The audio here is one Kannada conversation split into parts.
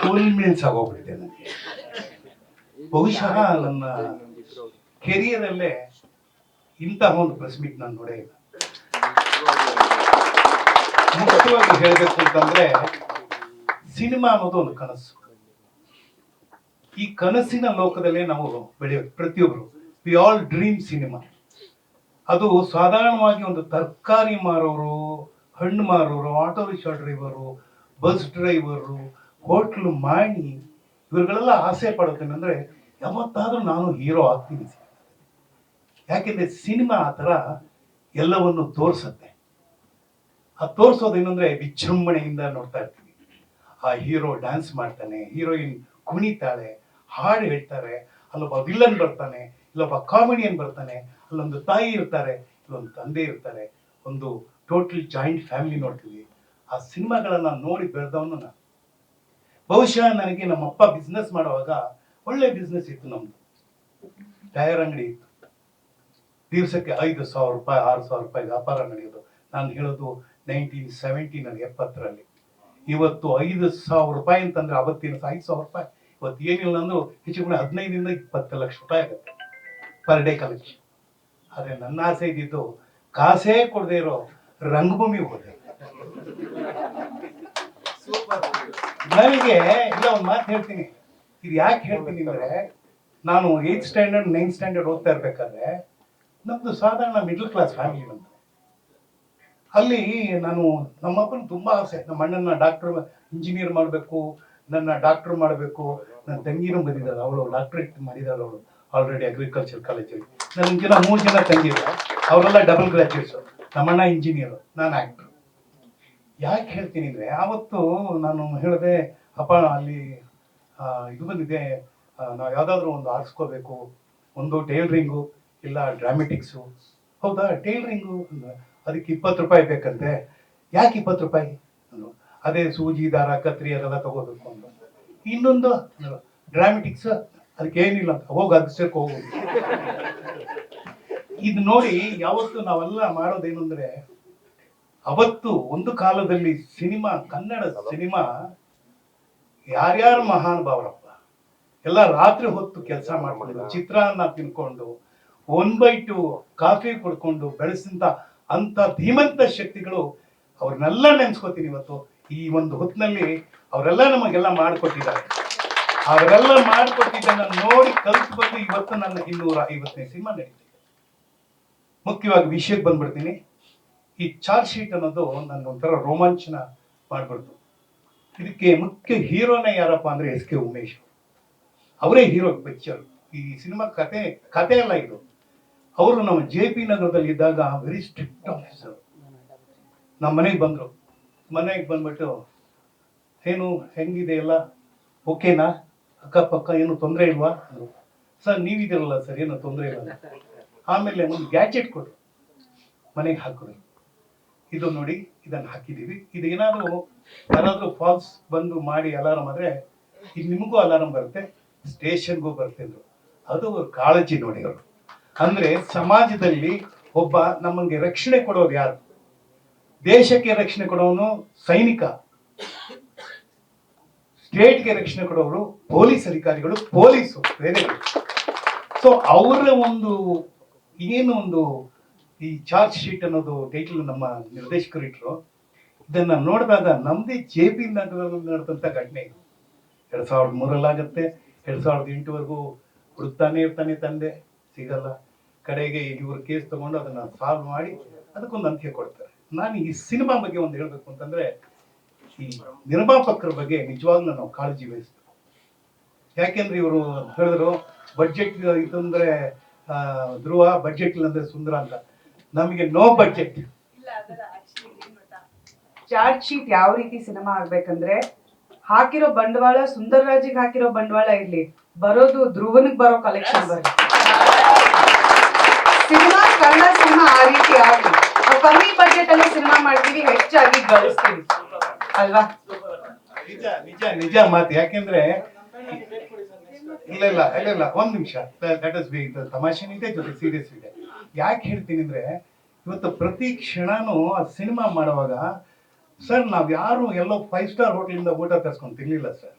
ಫುಲ್ ಮೀಲ್ಸ್ ಆಗೋಗ್ಬಿಟ್ಟಿದೆ ನನಗೆ. ಬಹುಶಃ ನನ್ನ ಕೆರಿಯರಲ್ಲೇ ಇಂತಹ ಒಂದು ಪ್ರೆಸ್ ಮೀಟ್ ನಾನು ನೋಡೇ ಇಲ್ಲ. ಮುಖ್ಯವಾಗಿ ಹೇಳಬೇಕು ಅಂತಂದ್ರೆ, ಸಿನಿಮಾ ಅನ್ನೋದು ಒಂದು ಕನಸು. ಈ ಕನಸಿನ ಲೋಕದಲ್ಲೇ ನಾವು ಬೆಳೆಯೋದು ಪ್ರತಿಯೊಬ್ಬರು. We all dream cinema. ಅದು ಸಾಧಾರಣವಾಗಿ ಒಂದು ತರಕಾರಿ ಮಾರೋರು, ಹಣ್ಣು ಮಾರೋರು, auto rickshaw driver, bus driver, hotel ಮಾಣಿ, ಇವ್ರುಗಳೆಲ್ಲ ಆಸೆ ಪಡೋದೇನೆಂದ್ರೆ ಯಾವತ್ತಾದ್ರೂ ನಾನು ಹೀರೋ ಆಗ್ತೀನಿ. ಯಾಕೆಂದ್ರೆ ಸಿನಿಮಾ ಆ ಥರ ಎಲ್ಲವನ್ನು ತೋರಿಸುತ್ತೆ. ಆ ತೋರಿಸೋದೇನಂದ್ರೆ ವಿಜೃಂಭಣೆಯಿಂದ ನೋಡ್ತಾ ಇರ್ತೀವಿ. ಆ ಹೀರೋ ಡ್ಯಾನ್ಸ್ ಮಾಡ್ತಾನೆ, ಹೀರೋಯಿನ್ ಕುಣಿತಾಳೆ, ಹಾಡು ಹೇಳ್ತಾರೆ, ಅಲ್ಲೊಬ್ಬ ವಿಲನ್ ಬರ್ತಾನೆ, ಇಲ್ಲೊಬ್ಬ ಕಾಮಿಡಿಯನ್ ಬರ್ತಾನೆ, ಅಲ್ಲೊಂದು ತಾಯಿ ಇರ್ತಾರೆ, ಇಲ್ಲೊಂದು ತಂದೆ ಇರ್ತಾರೆ, ಒಂದು ಟೋಟಲ್ ಜಾಯಿಂಟ್ ಫ್ಯಾಮಿಲಿ ನೋಡ್ತೀವಿ. ಆ ಸಿನಿಮಾಗಳನ್ನ ನೋಡಿ ಬೆಳೆದವನು ನಾನು. ಬಹುಶಃ ನನಗೆ ನಮ್ಮಪ್ಪ ಬಿಸ್ನೆಸ್ ಮಾಡುವಾಗ ಒಳ್ಳೆ ಬಿಸ್ನೆಸ್ ಇತ್ತು. ನಮ್ದು ಟೈರ್ ಅಂಗಡಿ ಇತ್ತು. ದಿವಸಕ್ಕೆ 5,000 ರೂಪಾಯಿ 6,000 ರೂಪಾಯಿ ವ್ಯಾಪಾರ ನಡೆಯೋದು. ನಾನು ಹೇಳೋದು 1970 ಇವತ್ತು 5,000 ರೂಪಾಯಿ ಅಂತಂದ್ರೆ ಅವತ್ತಿನ 5,000 ರೂಪಾಯಿ ಇವತ್ತು ಏನಿಲ್ಲ ಅಂದ್ರೂ ಹೆಚ್ಚು ಕಡಿಮೆ 15 ಇಂದ 20 ಲಕ್ಷ ರೂಪಾಯಿ ಆಗುತ್ತೆ ಪರ್ ಡೇ ಕಲೆಕ್ಷನ್. ಆದ್ರೆ ನನ್ನ ಆಸೆ ಇದ್ದಿದ್ದು ಕಾಸೇ ಕೊಡದೆ ಇರೋ ರಂಗಭೂಮಿ ಹೋದೆ. ನನಗೆ ಇಲ್ಲ ಒಂದು ಮಾತು ಹೇಳ್ತೀನಿ. ಇದು ಯಾಕೆ ಹೇಳ್ತೀನಿ ಅಂದ್ರೆ, ನಾನು 8th ಸ್ಟ್ಯಾಂಡರ್ಡ್ 9th ಸ್ಟ್ಯಾಂಡರ್ಡ್ ಓದ್ತಾ ಇರ್ಬೇಕಾದ್ರೆ ನಮ್ದು ಸಾಧಾರಣ ಮಿಡಲ್ ಕ್ಲಾಸ್ ಫ್ಯಾಮಿಲಿ ನಮ್ದು. ಅಲ್ಲಿ ನಮ್ಮಪ್ಪನ ತುಂಬಾ ಆಸೆ, ನಮ್ಮ ಅಣ್ಣನ ಡಾಕ್ಟರ್ ಇಂಜಿನಿಯರ್ ಮಾಡಬೇಕು, ನನ್ನ ಡಾಕ್ಟರ್ ಮಾಡಬೇಕು. ನನ್ನ ತಂಗಿನೂ ಬಂದಿದ್ದಾಳೆ, ಅವಳು ಡಾಕ್ಟರೇಟ್ ಮಾಡಿದಾಳೆ, ಅವಳು ಆಲ್ರೆಡಿ ಅಗ್ರಿಕಲ್ಚರ್ ಕಾಲೇಜಲ್ಲಿ. ನನ್ನ ಜನ 3 ಜನ ತಂಗಿದ್ರು, ಅವರೆಲ್ಲ ಡಬಲ್ ಗ್ರಾಜುಯೇಟ್ಸು. ನಮ್ಮಣ್ಣ ಇಂಜಿನಿಯರು, ನಾನು ಆಕ್ಟರ್. ಯಾಕೆ ಹೇಳ್ತೀನಿ ಅಂದ್ರೆ, ಆವತ್ತು ನಾನು ಹೇಳಿದೆ, ಅಪ್ಪ ಅಲ್ಲಿ ಇದು ಬಂದಿದೆ, ನಾವು ಯಾವ್ದಾದ್ರು ಒಂದು ಆರಿಸ್ಕೋಬೇಕು, ಒಂದು ಟೈಲರಿಂಗು ಇಲ್ಲ ಡ್ರಾಮೆಟಿಕ್ಸು. ಹೌದಾ, ಟೈಲರಿಂಗು ಅದಕ್ಕೆ 20 ರೂಪಾಯಿ ಬೇಕಂತೆ. ಯಾಕೆ 20 ರೂಪಾಯಿ? ಅದೇ ಸೂಜಿ ದಾರ ಕತ್ರಿ ಅದೆಲ್ಲ ತಗೋಬೇಕು ಅಂತ. ಇನ್ನೊಂದು ಡ್ರಾಮೆಟಿಕ್ಸ್, ಅದಕ್ಕೆ ಏನಿಲ್ಲ ಅಂತ, ಹೋಗಿ ಅರ್ಸಕ್ಕೆ ಹೋಗೋದು. ಇದು ನೋಡಿ ಯಾವತ್ತು ನಾವೆಲ್ಲ ಮಾಡೋದೇನು ಅಂದ್ರೆ, ಅವತ್ತು ಒಂದು ಕಾಲದಲ್ಲಿ ಸಿನಿಮಾ, ಕನ್ನಡ ಸಿನಿಮಾ ಯಾರ್ಯಾರು ಮಹಾನುಭಾವರಪ್ಪ ಎಲ್ಲ ರಾತ್ರಿ ಹೊತ್ತು ಕೆಲಸ ಮಾಡ್ಕೊಂಡು ಚಿತ್ರಾನ್ನ ತಿನ್ಕೊಂಡು 1/2 ಕಾಫಿ ಕುಡ್ಕೊಂಡು ಬೆಳೆಸಿದ ಅಂತ ಧೀಮಂತ ಶಕ್ತಿಗಳು, ಅವ್ರನ್ನೆಲ್ಲ ನೆನ್ಸ್ಕೊತೀನಿ ಇವತ್ತು. ಈ ಒಂದು ಹೊತ್ತಿನಲ್ಲಿ ಅವರೆಲ್ಲ ನಮಗೆಲ್ಲ ಮಾಡಿಕೊಟ್ಟಿದ್ದಾರೆ. ಅವರೆಲ್ಲ ಮಾಡಿಕೊಟ್ಟಿದ್ದನ್ನ ನೋಡಿ ಕಲ್ತು ಬಂದು ಇವತ್ತು ನನ್ನ 250ನೇ ಸಿನಿಮಾ ನಡೀತಿದೆ. ಮುಖ್ಯವಾಗಿ ವಿಷಯಕ್ಕೆ ಬಂದ್ಬಿಡ್ತೀನಿ. ಈ ಚಾರ್ಜ್ ಶೀಟ್ ಅನ್ನೋದು ನನ್ನ ಒಂಥರ ರೋಮಾಂಚನ ಮಾಡ್ಬಿಡ್ತು. ಇದಕ್ಕೆ ಮುಖ್ಯ ಹೀರೋನೇ ಯಾರಪ್ಪ ಅಂದ್ರೆ ಎಸ್ ಕೆ ಉಮೇಶ್. ಅವರೇ ಹೀರೋ ಪಿಕ್ಚರ್. ಈ ಸಿನಿಮಾ ಕತೆ ಎಲ್ಲ ಇದು. ಅವರು ನಮ್ಮ JP ನಗರದಲ್ಲಿ ಇದ್ದಾಗ ವೆರಿ ಸ್ಟ್ರಿಕ್ಟ್ ಆಫೀಸರ್. ನಮ್ಮ ಮನೆಗೆ ಬಂದರು. ಮನೆಗೆ ಬಂದ್ಬಿಟ್ಟು, ಏನು ಹೆಂಗಿದೆ ಎಲ್ಲ ಓಕೆನಾ, ಅಕ್ಕಪಕ್ಕ ಏನು ತೊಂದರೆ ಇಲ್ವಾ ಅಂದರು. ಸರ್ ನೀವಿದಿರಲ್ಲ ಸರ್, ಏನು ತೊಂದರೆ ಇಲ್ಲ. ಆಮೇಲೆ ಒಂದು ಗ್ಯಾಜೆಟ್ ಕೊಟ್ಟರು, ಮನೆಗೆ ಹಾಕಿದ್ರು. ಇದು ನೋಡಿ, ಇದನ್ನು ಹಾಕಿದ್ದೀವಿ, ಇದು ಏನಾದರೂ ಯಾರಾದರೂ ಫಾಲ್ಸ್ ಬಂದು ಮಾಡಿ ಅಲಾರಂ ಆದರೆ ಇದು ನಿಮಗೂ ಅಲಾರಂ ಬರುತ್ತೆ, ಸ್ಟೇಷನ್ಗೂ ಬರುತ್ತೆ ಅಂದರು. ಅದು ಕಾಳಜಿ ನೋಡಿ ಅವರು. ಅಂದ್ರೆ ಸಮಾಜದಲ್ಲಿ ಒಬ್ಬ ನಮಗೆ ರಕ್ಷಣೆ ಕೊಡೋರು ಯಾರು? ದೇಶಕ್ಕೆ ರಕ್ಷಣೆ ಕೊಡೋನು ಸೈನಿಕ, ಸ್ಟೇಟ್ಗೆ ರಕ್ಷಣೆ ಕೊಡೋರು ಪೊಲೀಸ್ ಅಧಿಕಾರಿಗಳು, ಪೊಲೀಸು ಬೇರೆ. ಸೊ ಅವರ ಒಂದು ಈ ಚಾರ್ಜ್ ಶೀಟ್ ಅನ್ನೋದು ಟೈಟಲ್ ನಮ್ಮ ನಿರ್ದೇಶಕರು ಇಟ್ಟರು. ಇದನ್ನ ನೋಡಿದಾಗ ನಮ್ದೇ JP ನಗರದಲ್ಲಿ ನಡೆದಂತ ಘಟನೆ ಇದು. 2003 ಆಗುತ್ತೆ. 2008ವರೆಗೂ ಹುಡುಕ್ತಾನೆ ಇರ್ತಾನೆ, ತಂದೆ ಸಿಗಲ್ಲ. ಕಡೆಗೆ ಇವರು ಕೇಸ್ ತಗೊಂಡು ಅದನ್ನ ಸಾಲ್ವ್ ಮಾಡಿ ಅದಕ್ಕೊಂದು ಅಂತ್ಯ ಕೊಡ್ತಾರೆ. ನಾನು ಈ ಸಿನಿಮಾ ಬಗ್ಗೆ ಒಂದು ಹೇಳ್ಬೇಕು ಅಂತಂದ್ರೆ, ಈ ನಿರ್ಮಾಪಕರ ಬಗ್ಗೆ ನಿಜವಾಗ್ಲೂ ನಾವು ಕಾಳಜಿ ವಹಿಸ್ಬೇಕು. ಯಾಕೆಂದ್ರೆ ಇವರು ಹೇಳಿದ್ರು ಬಡ್ಜೆಟ್ ಇದಂದ್ರೆ ಧ್ರುವ, ಬಡ್ಜೆಟ್ ಇಲ್ಲಂದ್ರೆ ಸುಂದರ ಅಂತ. ನಮಗೆ ನೋ ಬಡ್ಜೆಟ್. ಚಾರ್ಜ್ ಶೀಟ್ ಯಾವ ರೀತಿ ಸಿನಿಮಾ ಆಗ್ಬೇಕಂದ್ರೆ, ಹಾಕಿರೋ ಬಂಡವಾಳ ಸುಂದರರಾಜಿಗೆ ಹಾಕಿರೋ ಬಂಡವಾಳ ಇರ್ಲಿ, ಬರೋದು ಧ್ರುವನಿಗೆ ಬರೋ ಕಲೆಕ್ಷನ್ ಬರಲಿ. ಸಿನಿಮಾ, ಕನ್ನಡ ಸಿನಿಮಾ ಆ ರೀತಿ ಆಗ್ಲಿ. ನಾವು ಕಮ್ಮಿ ಬಜೆಟ್ ಅಲ್ಲೇ ಸಿನಿಮಾ ಮಾಡ್ತೀವಿ, ಹೆಚ್ಚಾಗಿ ಗಳಿಸ್ತೀವಿ ಅಲ್ವಾ? ನಿಜ ನಿಜ ನಿಜ ಮಾತು. ಯಾಕೆಂದ್ರೆ ಇಲ್ಲ ಒಂದ್ ನಿಮಿಷ, ತಮಾಷೆ ಇದೆ ಜೊತೆ ಸೀರಿಯಸ್ ಇದೆ. ಯಾಕೆ ಹೇಳ್ತೀನಿ ಅಂದ್ರೆ, ಇವತ್ತು ಪ್ರತಿ ಕ್ಷಣನೂ ಆ ಸಿನಿಮಾ ಮಾಡುವಾಗ, ಸರ್ ನಾವ್ ಯಾರು ಎಲ್ಲೋ 5 ಸ್ಟಾರ್ ಹೋಟೆಲಿಂದ ಊಟ ತರಿಸ್ಕೊಂಡು ತಿರ್ಲಿಲ್ಲ ಸರ್.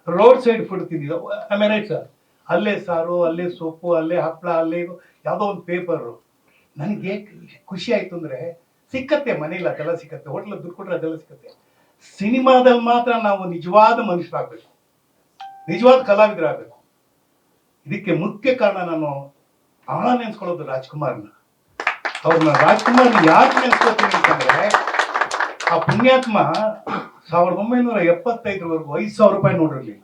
ರೋಡ್ ಸೈಡ್ ಫುಡ್ ತಿಂದಿದ್ದು ಐ ರೈಟ್ ಸರ್. ಅಲ್ಲೇ ಸಾರು, ಅಲ್ಲೇ ಸೊಪ್ಪು, ಅಲ್ಲೇ ಹಪ್ಪಳ, ಅಲ್ಲೇ ಯಾವುದೋ ಒಂದು ಪೇಪರು. ನನಗೆ ಖುಷಿ ಆಯ್ತು ಅಂದ್ರೆ ಸಿಕ್ಕತ್ತೆ, ಮನೇಲಿ ಅದೆಲ್ಲ ಸಿಕ್ಕತ್ತೆ, ಹೋಟ್ಲ್ ದುಡ್ಡು ಕೊಟ್ರೆ ಅದೆಲ್ಲ ಸಿಕ್ಕತ್ತೆ. ಸಿನಿಮಾದಲ್ಲಿ ಮಾತ್ರ ನಾವು ನಿಜವಾದ ಮನುಷ್ಯರಾಗಬೇಕು, ನಿಜವಾದ ಕಲಾವಿದರಾಗಬೇಕು. ಇದಕ್ಕೆ ಮುಖ್ಯ ಕಾರಣ ನಾನು ಬಹಳ ನೆನ್ಸ್ಕೊಳ್ಳೋದು ರಾಜ್ಕುಮಾರ್ನ. ರಾಜ್ಕುಮಾರ್ನ ಯಾಕೆ ನೆನ್ಸ್ಕೊತೀನಿ ಅಂತಂದ್ರೆ, ಆ ಪುಣ್ಯಾತ್ಮ 1975 5,000 ರೂಪಾಯಿ ನೋಡಿರ್ಲಿಲ್ಲ.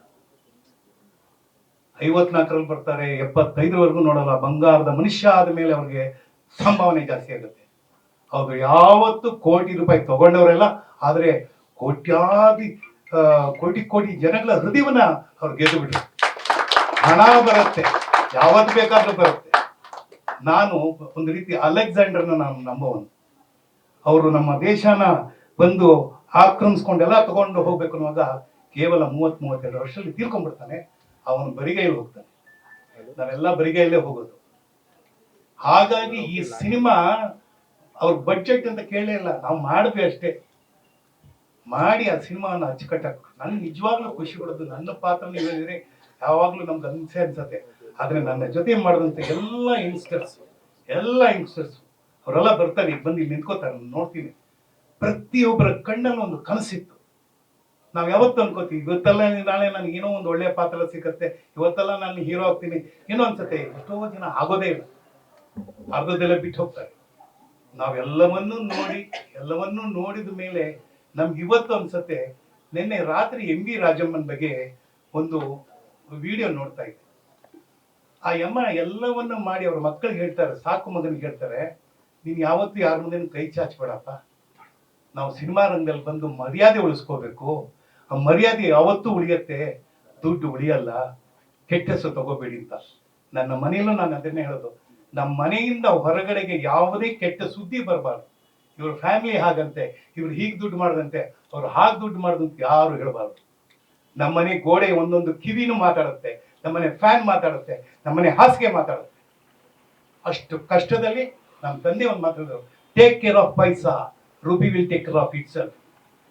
54ರಲ್ಲಿ ಬರ್ತಾರೆ, 75ವರೆಗೂ ನೋಡಲ್ಲ. ಬಂಗಾರದ ಮನುಷ್ಯ ಆದ ಮೇಲೆ ಅವ್ರಿಗೆ ಸಂಭಾವನೆ ಜಾಸ್ತಿ ಆಗುತ್ತೆ. ಹೌದು, ಯಾವತ್ತು ಕೋಟಿ ರೂಪಾಯಿ ತಗೊಂಡವರೆಲ್ಲ, ಆದ್ರೆ ಕೋಟ್ಯಾದಿ ಕೋಟಿ ಕೋಟಿ ಜನಗಳ ಹೃದಯವನ್ನ ಅವ್ರು ಗೆದ್ದು ಬಿಟ್ರು. ಹಣ ಬರುತ್ತೆ, ಯಾವತ್ತು ಬೇಕಾದ್ರೂ ಬರುತ್ತೆ. ನಾನು ಒಂದು ರೀತಿ ಅಲೆಕ್ಸಾಂಡರ್ನ ನಾನು ನಂಬುವನು. ಅವರು ನಮ್ಮ ದೇಶನ ಬಂದು ಆಕ್ರಮಿಸ್ಕೊಂಡೆಲ್ಲ ತಗೊಂಡು ಹೋಗ್ಬೇಕು ಅನ್ನುವಾಗ ಕೇವಲ 30-32 ವರ್ಷದಲ್ಲಿ ತೀರ್ಕೊಂಡ್ಬಿಡ್ತಾನೆ. ಅವನು ಬರಿಗೈಯಲ್ಲಿ ಹೋಗ್ತಾನೆ, ನಾವೆಲ್ಲ ಬರಿಗೈಯಲ್ಲೇ ಹೋಗೋದು. ಹಾಗಾಗಿ ಈ ಸಿನಿಮಾ ಅವ್ರ ಬಡ್ಜೆಟ್ ಅಂತ ಕೇಳಲೇ ಇಲ್ಲ, ನಾವು ಮಾಡಿದ್ವಿ ಅಷ್ಟೇ. ಮಾಡಿ ಆ ಸಿನಿಮಾನ ಅಚ್ಚುಕಟ್ಟಾಕ ನನ್ಗೆ ನಿಜವಾಗ್ಲೂ ಖುಷಿ ಕೊಡೋದು. ನನ್ನ ಪಾತ್ರ ನೀವು ಹೇಳಿದ್ರೆ ಯಾವಾಗ್ಲೂ ನಮ್ಗೆ ಅನ್ಸತ್ತೆ. ಆದ್ರೆ ನನ್ನ ಜೊತೆ ಮಾಡಿದಂತ ಎಲ್ಲ ಯಂಗ್ಸ್ಟರ್ಸ್ ಅವರೆಲ್ಲ ಬರ್ತಾರೆ, ಈಗ ಬಂದು ಇಲ್ಲಿ ನಿಂತ್ಕೋತಾರೆ, ನೋಡ್ತೀನಿ. ಪ್ರತಿಯೊಬ್ಬರ ಕಣ್ಣಲ್ಲಿ ಒಂದು ಕನಸಿತ್ತು. ನಾವ್ ಯಾವತ್ತು ಅನ್ಕೋತೀವಿ ಇವತ್ತೆಲ್ಲ ನಾಳೆ ನನಗೆ ಏನೋ ಒಂದು ಒಳ್ಳೆಯ ಪಾತ್ರ ಸಿಕ್ಕತ್ತೆ, ಇವತ್ತೆಲ್ಲ ನಾನು ಹೀರೋ ಆಗ್ತೀನಿ ಏನೋ ಅನ್ಸುತ್ತೆ. ಎಷ್ಟೋ ಜನ ಆಗೋದೇ ಇಲ್ಲ, ಅರ್ಧದಲ್ಲೇ ಬಿಟ್ಟು ಹೋಗ್ತಾರೆ. ನಾವೆಲ್ಲವನ್ನೂ ನೋಡಿದ ಮೇಲೆ ನಮ್ಗೆ ಇವತ್ತು ಅನ್ಸತ್ತೆ. ನಿನ್ನೆ ರಾತ್ರಿ MV ರಾಜಮ್ಮನ್ ಬಗ್ಗೆ ಒಂದು ವಿಡಿಯೋ ನೋಡ್ತಾ ಇದ್ದೆ. ಆ ಯಮ್ಮ ಎಲ್ಲವನ್ನ ಮಾಡಿ ಅವ್ರ ಮಕ್ಕಳಿಗೆ ಹೇಳ್ತಾರೆ, ಸಾಕು ಮಗನಿಗೆ ಹೇಳ್ತಾರೆ, ನೀನ್ ಯಾವತ್ತೂ ಯಾರ ಮುಂದೆ ಕೈ ಚಾಚಬೇಡಪ್ಪ. ನಾವು ಸಿನಿಮಾ ರಂಗದಲ್ಲಿ ಬಂದು ಮರ್ಯಾದೆ ಉಳಿಸ್ಕೋಬೇಕು. ಆ ಮರ್ಯಾದೆ ಯಾವತ್ತೂ ಉಳಿಯತ್ತೆ, ದುಡ್ಡು ಉಳಿಯಲ್ಲ. ಕೆಟ್ಟ ಹೆಸರು ತಗೋಬೇಡಿ ಅಂತ. ನನ್ನ ಮನೆಯಲ್ಲೂ ನಾನು ಅದನ್ನೇ ಹೇಳೋದು. ನಮ್ಮ ಮನೆಯಿಂದ ಹೊರಗಡೆಗೆ ಯಾವುದೇ ಕೆಟ್ಟ ಸುದ್ದಿ ಬರಬಾರ್ದು. ಇವ್ರ ಫ್ಯಾಮಿಲಿ ಹಾಗಂತೆ, ಇವ್ರು ಹೀಗೆ ದುಡ್ಡು ಮಾಡದಂತೆ, ಅವ್ರು ಹಾಗೆ ದುಡ್ಡು ಮಾಡದಂತೆ ಯಾರು ಹೇಳಬಾರ್ದು. ನಮ್ಮನೆ ಗೋಡೆ ಒಂದೊಂದು ಕಿವಿನೂ ಮಾತಾಡುತ್ತೆ, ನಮ್ಮನೆ ಫ್ಯಾನ್ ಮಾತಾಡುತ್ತೆ, ನಮ್ಮನೆ ಹಾಸಿಗೆ ಮಾತಾಡುತ್ತೆ. ಅಷ್ಟು ಕಷ್ಟದಲ್ಲಿ ನಮ್ಮ ತಂದೆ ಒಂದು ಮಾತಾಡಿದ್ರು, ಟೇಕ್ ಕೇರ್ ಆಫ್ ಪೈಸಾ, rupee will take care of itself.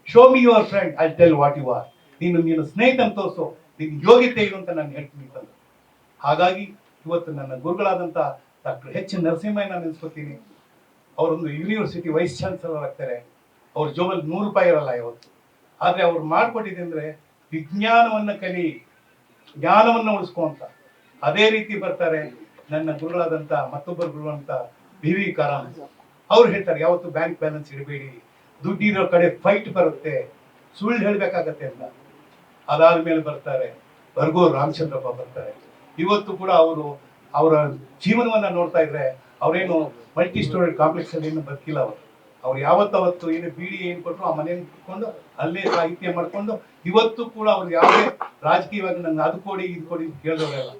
Show me your friend, I tell what you are. ನೀನು ಸ್ನೇಹಿತನ ತೋರಿಸು, ನಿನ್ ಯೋಗ್ಯತೆ ಏನು ಅಂತ ನಾನು ಹೇಳ್ತೀನಿ ತಂದೆ. ಹಾಗಾಗಿ ಇವತ್ತು ನನ್ನ ಗುರುಗಳಾದಂಥ ಡಾಕ್ಟರ್ H. ನರಸಿಂಹಯ್ಯ ನಾನು ನೆನೆಸ್ಕೊತೀನಿ. ಅವರೊಂದು ಯೂನಿವರ್ಸಿಟಿ ವೈಸ್ ಚಾನ್ಸಲರ್ ಆಗ್ತಾರೆ. ಅವ್ರ ಜೋಬಲ್ಲಿ 100 ರೂಪಾಯಿ ಇರಲ್ಲ ಇವತ್ತು. ಆದ್ರೆ ಅವ್ರು ಮಾಡ್ಕೊಟ್ಟಿದೆ ಅಂದ್ರೆ ವಿಜ್ಞಾನವನ್ನ ಕಲಿ, ಜ್ಞಾನವನ್ನ ಉಳಿಸ್ಕೊಂತ. ಅದೇ ರೀತಿ ಬರ್ತಾರೆ ನನ್ನ ಗುರುಗಳಾದಂತ ಮತ್ತೊಬ್ಬರು ಗುರು ಅಂತ BV ಕಾರಂತ್. ಅವ್ರು ಹೇಳ್ತಾರೆ, ಯಾವತ್ತು ಬ್ಯಾಂಕ್ ಬ್ಯಾಲೆನ್ಸ್ ಇಡಬೇಡಿ, ದುಡ್ಡಿರೋ ಕಡೆ ಫೈಟ್ ಬರುತ್ತೆ, ಸುಳ್ಳು ಹೇಳ್ಬೇಕಾಗತ್ತೆ ಅಂತ. ಅದಾದ್ಮೇಲೆ ಬರ್ತಾರೆ ಬರ್ಗೂರ್ ರಾಮಚಂದ್ರಪ್ಪ ಬರ್ತಾರೆ. ಇವತ್ತು ಕೂಡ ಅವರು ಅವರ ಜೀವನವನ್ನ ನೋಡ್ತಾ ಇದ್ರೆ ಅವರೇನು ಮಲ್ಟಿ ಸ್ಟೋರಿ ಕಾಂಪ್ಲೆಕ್ಸ್ ಅಲ್ಲಿ ಏನು ಬದುಕಿಲ್ಲ. ಅವ್ರು ಯಾವತ್ತವತ್ತು ಏನು ಬೀಡಿ ಏನು ಕೊಟ್ಟರು ಆ ಮನೆಯನ್ನು ಕುತ್ಕೊಂಡು ಅಲ್ಲೇ ಸಾಹಿತ್ಯ ಮಾಡ್ಕೊಂಡು ಇವತ್ತು ಕೂಡ ಅವ್ರು ಯಾವುದೇ ರಾಜಕೀಯವಾಗಿ ನಂಗೆ ಅದು ಕೊಡಿ ಇದು ಕೊಡಿ ಕೇಳಿದವರೆಲ್ಲ.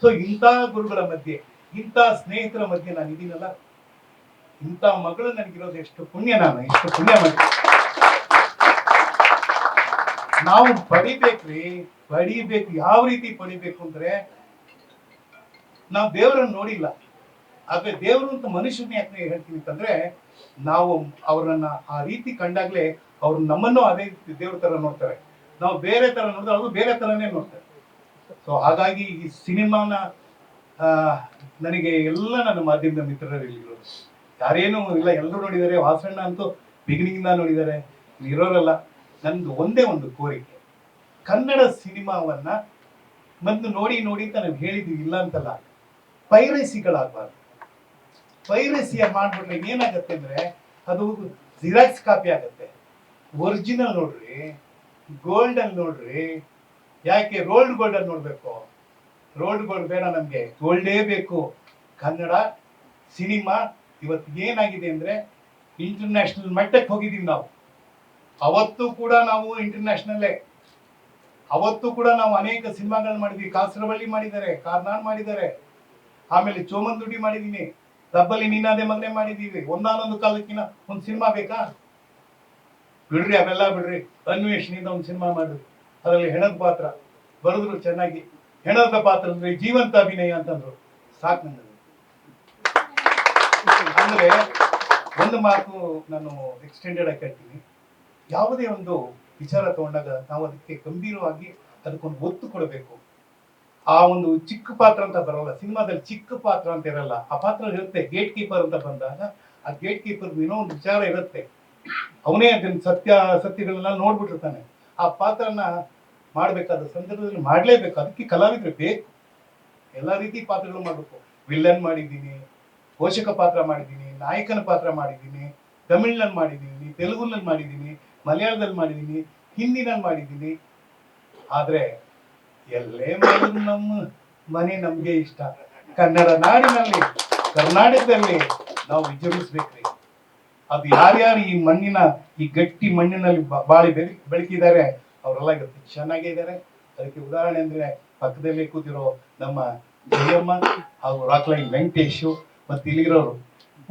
ಸೊ ಇಂಥ ಗುರುಗಳ ಮಧ್ಯೆ, ಇಂಥ ಸ್ನೇಹಿತರ ಮಧ್ಯೆ ನಾನು ಇದೀನಲ್ಲ, ಇಂಥ ಮಗಳು ನನಗಿರೋದು ಎಷ್ಟು ಪುಣ್ಯ. ನಾನು ಎಷ್ಟು ಪುಣ್ಯ ಮಾಡಿ ನಾವು ಪಡಿಬೇಕು. ಯಾವ ರೀತಿ ಪಡಿಬೇಕು ಅಂದ್ರೆ, ನಾವು ದೇವರನ್ನು ನೋಡಿಲ್ಲ, ಆದ್ರೆ ದೇವರು ಅಂತ ಮನುಷ್ಯನ ಯಾಕೆ ಹೇಳ್ತೀನಿ ಅಂತಂದ್ರೆ, ನಾವು ಅವ್ರನ್ನ ಆ ರೀತಿ ಕಂಡಾಗ್ಲೇ ಅವ್ರು ನಮ್ಮನ್ನು ಅದೇ ರೀತಿ ದೇವ್ರ ತರ ನೋಡ್ತಾರೆ. ನಾವು ಬೇರೆ ತರ ನೋಡಿದ್ರೆ ಅವರು ಬೇರೆ ತರನೇ ನೋಡ್ತಾರೆ. ಸೊ ಹಾಗಾಗಿ ಈ ಸಿನಿಮಾನ ನನಗೆ ಎಲ್ಲ ನನ್ನ ಮಾಧ್ಯಮದ ಮಿತ್ರರಲ್ಲಿ ಯಾರೇನೂ ಇಲ್ಲ, ಎಲ್ಲರೂ ನೋಡಿದ್ದಾರೆ. ವಾಸಣ್ಣ ಅಂತೂ ಬಿಗಿನಿಂಗ್ ಇಂದ ನೋಡಿದ್ದಾರೆ, ಇರೋರಲ್ಲ. ನಂದು ಒಂದೇ ಒಂದು ಕೋರಿಕೆ, ಕನ್ನಡ ಸಿನಿಮಾವನ್ನ ಬಂದು ನೋಡಿ ಅಂತ ನಾವು ಹೇಳಿದೀವಿ, ಇಲ್ಲ ಅಂತಲ್ಲ. ಪೈರಸಿಗಳಾಗಬಾರ್ದು. ಪೈರಸಿಯ ಮಾಡ್ಬಿಟ್ರೆ ಏನಾಗತ್ತೆ ಅಂದ್ರೆ ಅದು ಜಿರಾಕ್ಸ್ ಕಾಪಿ ಆಗತ್ತೆ. ಒರಿಜಿನಲ್ ನೋಡ್ರಿ, ಗೋಲ್ಡ್ ಅಲ್ಲಿ ನೋಡ್ರಿ. ಯಾಕೆ ರೋಲ್ಡ್ ಗೋಲ್ಡ್ ಅಲ್ಲಿ ನೋಡ್ಬೇಕು? ರೋಲ್ಡ್ ಗೋಲ್ಡ್ ಬೇಡ ನಮ್ಗೆ, ಗೋಲ್ಡೇ ಬೇಕು. ಕನ್ನಡ ಸಿನಿಮಾ ಇವತ್ತು ಏನಾಗಿದೆ ಅಂದ್ರೆ ಇಂಟರ್ನ್ಯಾಷನಲ್ ಮಟ್ಟಕ್ಕೆ ಹೋಗಿದೀವಿ ನಾವು. ಅವತ್ತು ಕೂಡ ನಾವು ಇಂಟರ್ನ್ಯಾಷನಲ್ಲೇ, ಅವತ್ತು ಕೂಡ ನಾವು ಅನೇಕ ಸಿನಿಮಾಗಳನ್ನ ಮಾಡಿದ್ವಿ. ಕಾಸರವಳ್ಳಿ ಮಾಡಿದ್ದಾರೆ, ಕಾರ್ನಾಡ್ ಮಾಡಿದ್ದಾರೆ, ಆಮೇಲೆ ಚೋಮಂದುಡಿ ಮಾಡಿದೀನಿ, ರಬ್ಬಲ್ಲಿ ನೀನಾದೆ ಮಗನೆ ಮಾಡಿದೀವಿ. ಒಂದಾನೊಂದು ಕಾಲಕ್ಕಿನ ಒಂದು ಸಿನಿಮಾ ಬೇಕಾ? ಬಿಡ್ರಿ, ಅವೆಲ್ಲ ಬಿಡ್ರಿ. ಅನ್ವೇಷಣೆಯಿಂದ ಒಂದು ಸಿನಿಮಾ ಮಾಡಿದ್ವಿ, ಅದರಲ್ಲಿ ಹೆಣದ ಪಾತ್ರ ಬರೆದ್ರು ಚೆನ್ನಾಗಿ. ಹೆಣದ ಪಾತ್ರ ಅಂದ್ರೆ ಜೀವಂತ ಅಭಿನಯ ಅಂತಂದ್ರು, ಸಾಕು ನನಗೆ. ಅಂದ್ರೆ ಒಂದು ಮಾತು ನಾನು ಎಕ್ಸ್ಟೆಂಡೆಡ್ ಆಗಿ ಹೇಳ್ತೀನಿ, ಯಾವುದೇ ಒಂದು ವಿಚಾರ ತಗೊಂಡಾಗ ನಾವು ಅದಕ್ಕೆ ಗಂಭೀರವಾಗಿ ಅದಕ್ಕೊಂದು ಒತ್ತು ಕೊಡಬೇಕು. ಆ ಒಂದು ಚಿಕ್ಕ ಪಾತ್ರ ಅಂತ ಬರೋಲ್ಲ ಸಿನಿಮಾದಲ್ಲಿ, ಚಿಕ್ಕ ಪಾತ್ರ ಅಂತ ಇರಲ್ಲ. ಆ ಪಾತ್ರ ಇರುತ್ತೆ. ಗೇಟ್ ಕೀಪರ್ ಅಂತ ಬಂದಾಗ ಆ ಗೇಟ್ ಕೀಪರ್ ಏನೋ ಒಂದು ವಿಚಾರ ಇರುತ್ತೆ. ಅವನೇ ಅದನ್ನ ಸತ್ಯಗಳನ್ನ ನೋಡ್ಬಿಟ್ಟಿರ್ತಾನೆ. ಆ ಪಾತ್ರನ ಮಾಡ್ಬೇಕಾದ ಸಂದರ್ಭದಲ್ಲಿ ಮಾಡ್ಲೇಬೇಕು. ಅದಕ್ಕೆ ಕಲಾವಿದ್ರು ಬೇಕು. ಎಲ್ಲಾ ರೀತಿ ಪಾತ್ರಗಳು ಮಾಡ್ಬೇಕು. ವಿಲ್ಲನ್ ಮಾಡಿದ್ದೀನಿ, ಪೋಷಕ ಪಾತ್ರ ಮಾಡಿದ್ದೀನಿ, ನಾಯಕನ ಪಾತ್ರ ಮಾಡಿದ್ದೀನಿ, ತಮಿಳ್ನಲ್ಲಿ ಮಾಡಿದ್ದೀನಿ, ತೆಲುಗುನಲ್ಲಿ ಮಾಡಿದ್ದೀನಿ, ಮಲಯಾಳದಲ್ಲಿ ಮಾಡಿದ್ದೀನಿ, ಹಿಂದಿನಲ್ಲಿ ಮಾಡಿದ್ದೀನಿ. ಆದ್ರೆ ಎಲ್ಲೇ ಮಾಡಿದ್ರು ನಮ್ಮ ಮನೆ ನಮ್ಗೆ ಇಷ್ಟ. ಕನ್ನಡ ನಾಡಿನಲ್ಲಿ, ಕರ್ನಾಟಕದಲ್ಲಿ ನಾವು ವಿಜೃಂಭಿಸ್ಬೇಕ್ರಿ. ಅದು ಯಾರ್ಯಾರು ಈ ಮಣ್ಣಿನ, ಈ ಗಟ್ಟಿ ಮಣ್ಣಿನಲ್ಲಿ ಬಾಳಿ ಬೆಳಕಿದ್ದಾರೆ ಅವರೆಲ್ಲ ಇವತ್ತು ಚೆನ್ನಾಗೇ ಇದ್ದಾರೆ. ಅದಕ್ಕೆ ಉದಾಹರಣೆ ಅಂದ್ರೆ ಪಕ್ಕದಲ್ಲಿ ಕೂತಿರೋ ನಮ್ಮ ಜಯಮ್ಮ ಹಾಗೂ ರಾಕ್ಲೈನ್ ವೆಂಕಟೇಶು ಮತ್ತು ಇಲ್ಲಿರೋರು.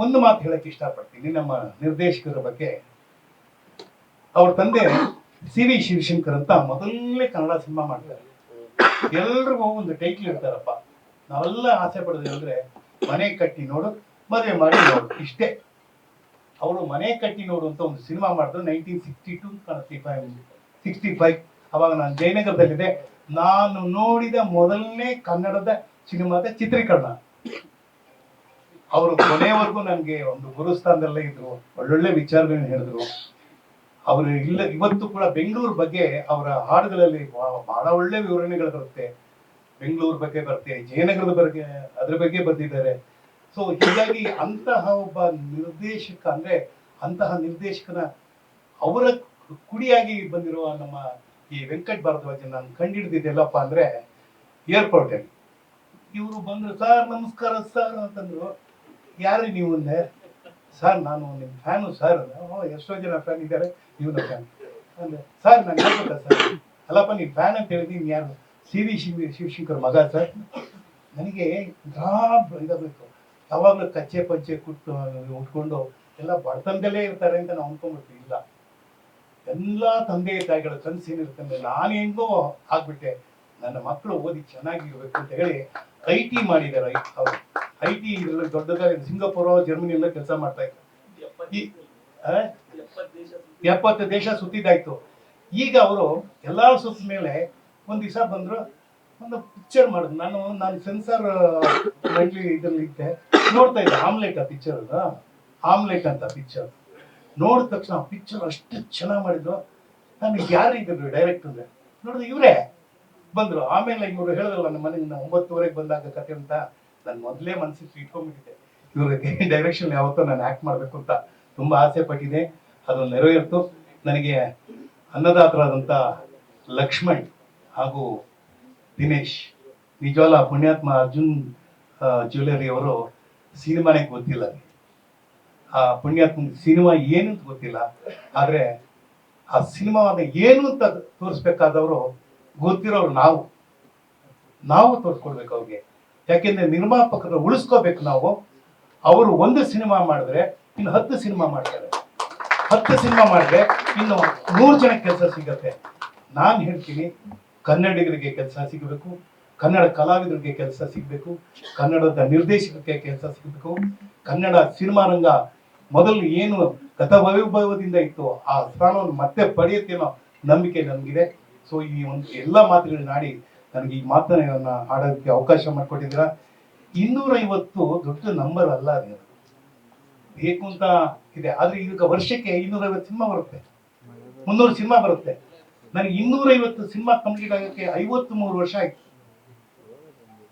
ಒಂದು ಮಾತು ಹೇಳಕ್ ಇಷ್ಟಪಡ್ತೀನಿ ನಮ್ಮ ನಿರ್ದೇಶಕರ ಬಗ್ಗೆ. ಅವ್ರ ತಂದೆ ಸಿ.ವಿ. ಶಿವಶಂಕರ್ ಅಂತ ಮೊದಲನೇ ಕನ್ನಡ ಸಿನಿಮಾ ಮಾಡ್ತಾರೆ. ಎಲ್ರಿಗೂ ಒಂದು ಟೈಟ್ಲ್ ಇರ್ತಾರಪ್ಪ. ನಾವೆಲ್ಲ ಆಸೆ ಪಡೋದು ಅಂದ್ರೆ ಮನೆ ಕಟ್ಟಿ ನೋಡು, ಮದುವೆ ಮಾಡಿ ನೋಡು, ಇಷ್ಟೇ. ಅವರು ಮನೆ ಕಟ್ಟಿ ನೋಡು ಅಂತ ಒಂದು ಸಿನಿಮಾ ಮಾಡಿದ್ರು 1962 ಅವಾಗ ನಾನು ಜಯನಗರದಲ್ಲಿದೆ. ನಾನು ನೋಡಿದ ಮೊದಲನೇ ಕನ್ನಡದ ಸಿನಿಮಾದ ಚಿತ್ರೀಕರಣ. ಅವರು ಕೊನೆಯವರೆಗೂ ನನಗೆ ಒಂದು ಗುರುಸ್ಥಾನದಲ್ಲೇ ಇದ್ರು. ಒಳ್ಳೊಳ್ಳೆ ವಿಚಾರಗಳನ್ನ ಹೇಳಿದ್ರು. ಅವರು ಇಲ್ಲ ಇವತ್ತು ಕೂಡ ಬೆಂಗಳೂರು ಬಗ್ಗೆ ಅವರ ಹಾಡುಗಳಲ್ಲಿ ಬಹಳ ಒಳ್ಳೆ ವಿವರಣೆಗಳು ಬರುತ್ತೆ. ಬೆಂಗಳೂರು ಬಗ್ಗೆ ಬರುತ್ತೆ, ಜಯನಗರದ ಬಗ್ಗೆ ಅದ್ರ ಬಗ್ಗೆ ಬರ್ತಿದ್ದಾರೆ. ಸೊ ಹೀಗಾಗಿ ಅಂತಹ ಒಬ್ಬ ನಿರ್ದೇಶಕ ಅಂದ್ರೆ ಅಂತಹ ನಿರ್ದೇಶಕನ ಅವರ ಕುಡಿಯಾಗಿ ಬಂದಿರುವ ನಮ್ಮ ಈ ವೆಂಕಟ್ ಭಾರದ್ವಾಜ್ ನಾನು ಕಂಡಿಡ್ದಿದ್ದೆಲ್ಲಪ್ಪ ಅಂದ್ರೆ ಏರ್ಪೋರ್ಟ್ ಅಲ್ಲಿ ಇವರು ಬಂದ್ರು. ಸರ್ ನಮಸ್ಕಾರ ಸರ್ ಅಂತಂದ್ರು. ಯಾರು ನೀವು ಅಂದೆ. ಸರ್ ನಾನು ನಿಮ್ಮ ಫ್ಯಾನು ಸರ್. ಎಷ್ಟೋ ಜನ ಫ್ಯಾನ್ ಇದ್ದಾರೆ, ಇವನ ಫ್ಯಾನ್ ಅಂದ್ರೆ. ಸರ್ ನಾನು ಹೇಳ್ಬೇಕ ಸರ್. ಅಲ್ಲಪ್ಪ ನೀನ್ ಫ್ಯಾನ್ ಅಂತ ಹೇಳಿದೀನಿ. ಯಾರು? ಸಿ.ವಿ. ಶಿವಶಂಕರ್ ಮಗ ಸರ್. ನನಗೆ ಇದಾಗಬೇಕು. ಯಾವಾಗ್ಲೂ ಕಚ್ಚೆ ಪಂಚೆ ಉಟ್ಕೊಂಡು ಎಲ್ಲ ಬಡತನದಲ್ಲೇ ಇರ್ತಾರೆ ಅಂತ ನಾವು ಅನ್ಕೊಂಡ್ಬಿಡ್ತೀವಿ. ಇಲ್ಲ, ಎಲ್ಲಾ ತಂದೆ ತಾಯಿಗಳ ಕನಸೇನಿರ್ತಂದ್ರೆ ನಾನು ಹೆಂಗೋ ಆಗ್ಬಿಟ್ಟೆ. ನನ್ನ ಮಕ್ಕಳು ಓದಿ ಚೆನ್ನಾಗಿರ್ಬೇಕು ಅಂತ ಹೇಳಿ IT ಮಾಡಿದ್ದಾರೆ. ಅವರು IT ಇದ್ರಲ್ಲಿ ದೊಡ್ಡದಾಗಿ ಸಿಂಗಾಪುರ, ಜರ್ಮನಿ ಎಲ್ಲ ಕೆಲಸ ಮಾಡ್ತಾ ಇದ್ದಾರೆ. 70 ದೇಶ ಸುತ್ತಿದ್ದಾಯ್ತು. ಈಗ ಅವರು ಎಲ್ಲಾ ಸುತ್ತ ಮೇಲೆ ಒಂದ್ ದಿವಸ ಬಂದ್ರು, ಒಂದು ಪಿಕ್ಚರ್ ಮಾಡಿದ್ರು. ನಾನು ಸೆನ್ಸಾರ್ ಇದ್ರಲ್ಲಿ ಇದ್ದೆ, ನೋಡ್ತಾ ಇದ್ದೆ. ಆಮ್ಲೆಟ್ ಅಂತ ಪಿಕ್ಚರ್ ನೋಡಿದ ತಕ್ಷಣ ಪಿಕ್ಚರ್ ಅಷ್ಟು ಚೆನ್ನಾಗಿ ಮಾಡಿದ್ರು. ನನಗೆ ಯಾರು ಇದ್ರು ಡೈರೆಕ್ಟರ್ ಅಂದ್ರೆ ನೋಡಿದ್ರೆ ಇವರೇ ಬಂದ್ರು. ಆಮೇಲೆ ಇವರು ಹೇಳಿದ್ರಲ್ಲ ನಮ್ಮ ಮನೆಗೆ 9:30 ಬಂದಾಗ ಕತೆ ಅಂತ, ನಾನು ಮೊದಲೇ ಮನಸ್ಸಿಗೆ ಇಟ್ಕೊಂಡ್ಬಿಟ್ಟಿದ್ದೆ. ಇವ್ರಿಗೆ ಡೈರೆಕ್ಷನ್ ಯಾವತ್ತೋ ನಾನು ಆಕ್ಟ್ ಮಾಡ್ಬೇಕು ಅಂತ ತುಂಬಾ ಆಸೆ ಪಟ್ಟಿದ್ದೆ. ಅದು ನೆರವೇರ್ತು. ನನಗೆ ಅನ್ನದಾತರಾದಂಥ ಲಕ್ಷ್ಮಣ್ ಹಾಗೂ ದಿನೇಶ್, ನಿಜವಾಗ್ಲ ಪುಣ್ಯಾತ್ಮ ಅರ್ಜುನ್ ಜ್ಯುವೆಲರಿ ಅವರು ಸಿನಿಮಾನೇ ಗೊತ್ತಿಲ್ಲ. ಆ ಪುಣ್ಯಾತ್ಮ ಸಿನಿಮಾ ಏನು ಅಂತ ಗೊತ್ತಿಲ್ಲ. ಆದ್ರೆ ಆ ಸಿನಿಮಾವನ್ನ ಏನು ಅಂತ ತೋರಿಸ್ಬೇಕಾದವರು ಗೊತ್ತಿರೋರು ನಾವು ತೋರಿಸ್ಕೊಡ್ಬೇಕು ಅವ್ರಿಗೆ. ಯಾಕೆಂದ್ರೆ ನಿರ್ಮಾಪಕರು ಉಳಿಸ್ಕೋಬೇಕು ನಾವು. ಅವರು ಒಂದು ಸಿನಿಮಾ ಮಾಡಿದ್ರೆ ಇನ್ನು 10 ಸಿನಿಮಾ ಮಾಡ್ತಾರೆ. 10 ಸಿನಿಮಾ ಮಾಡಿದ್ರೆ ಇನ್ನು 100 ಜನಕ್ಕೆ ಕೆಲಸ ಸಿಗತ್ತೆ. ನಾನು ಹೇಳ್ತೀನಿ, ಕನ್ನಡಿಗರಿಗೆ ಕೆಲಸ ಸಿಗಬೇಕು, ಕನ್ನಡ ಕಲಾವಿದರಿಗೆ ಕೆಲಸ ಸಿಗಬೇಕು, ಕನ್ನಡದ ನಿರ್ದೇಶಕರಿಗೆ ಕೆಲಸ ಸಿಗಬೇಕು. ಕನ್ನಡ ಸಿನಿಮಾ ರಂಗ ಮೊದಲು ಏನು ಗತವೈಭವದಿಂದ ಇತ್ತು ಆ ಸ್ಥಾನವನ್ನು ಮತ್ತೆ ಪಡೆಯುತ್ತೆ ಅನ್ನೋ ನಂಬಿಕೆ ನನಗಿದೆ. ಸೊ ಈ ಒಂದು ಎಲ್ಲ ಮಾತುಗಳನ್ನ ಆಡಿ ನನಗೆ ಈ ಮಾತನ್ನ ಆಡೋದಕ್ಕೆ ಅವಕಾಶ ಮಾಡಿಕೊಟ್ಟಿದ್ದೀರಾ. 250 ದೊಡ್ಡ ನಂಬರ್ ಅಲ್ಲ, ಅದು ಬೇಕು ಅಂತ ಇದೆ. ಆದ್ರೆ ಈಗ ವರ್ಷಕ್ಕೆ 250 ಸಿನಿಮಾ ಬರುತ್ತೆ, 300 ಸಿನಿಮಾ ಬರುತ್ತೆ. ನನಗೆ 250 ಸಿನಿಮಾ ಕಂಪ್ಲೀಟ್ ಆಗೋಕ್ಕೆ 53 ವರ್ಷ ಆಯ್ತು.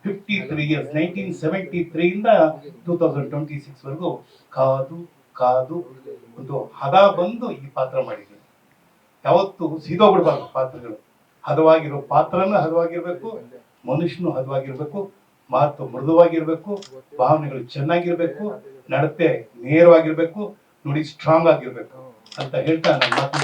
53 ಇಯರ್ಸ್, 1973 ಇಂದ 2026 ವರೆಗೂ ಕಾದು ಒಂದು ಹದ ಬಂದು ಈ ಪಾತ್ರ ಮಾಡಿದ್ದೀನಿ. ಯಾವತ್ತು ಸೀದೋಗ್ಬಿಡ್ಬಾರ್ದು ಪಾತ್ರಗಳು. ಹದವಾಗಿರೋ ಪಾತ್ರನೂ ಹದವಾಗಿರ್ಬೇಕು, ಮನುಷ್ಯನು ಹದವಾಗಿರ್ಬೇಕು, ಮಾತು ಮೃದುವಾಗಿರ್ಬೇಕು, ಭಾವನೆಗಳು ಚೆನ್ನಾಗಿರ್ಬೇಕು, ನಡತೆ ನೇರವಾಗಿರ್ಬೇಕು, ನೋಡಿ ಸ್ಟ್ರಾಂಗ್ ಆಗಿರ್ಬೇಕು ಅಂತ ಹೇಳ್ತಾ ನನ್ನ ಮಾತು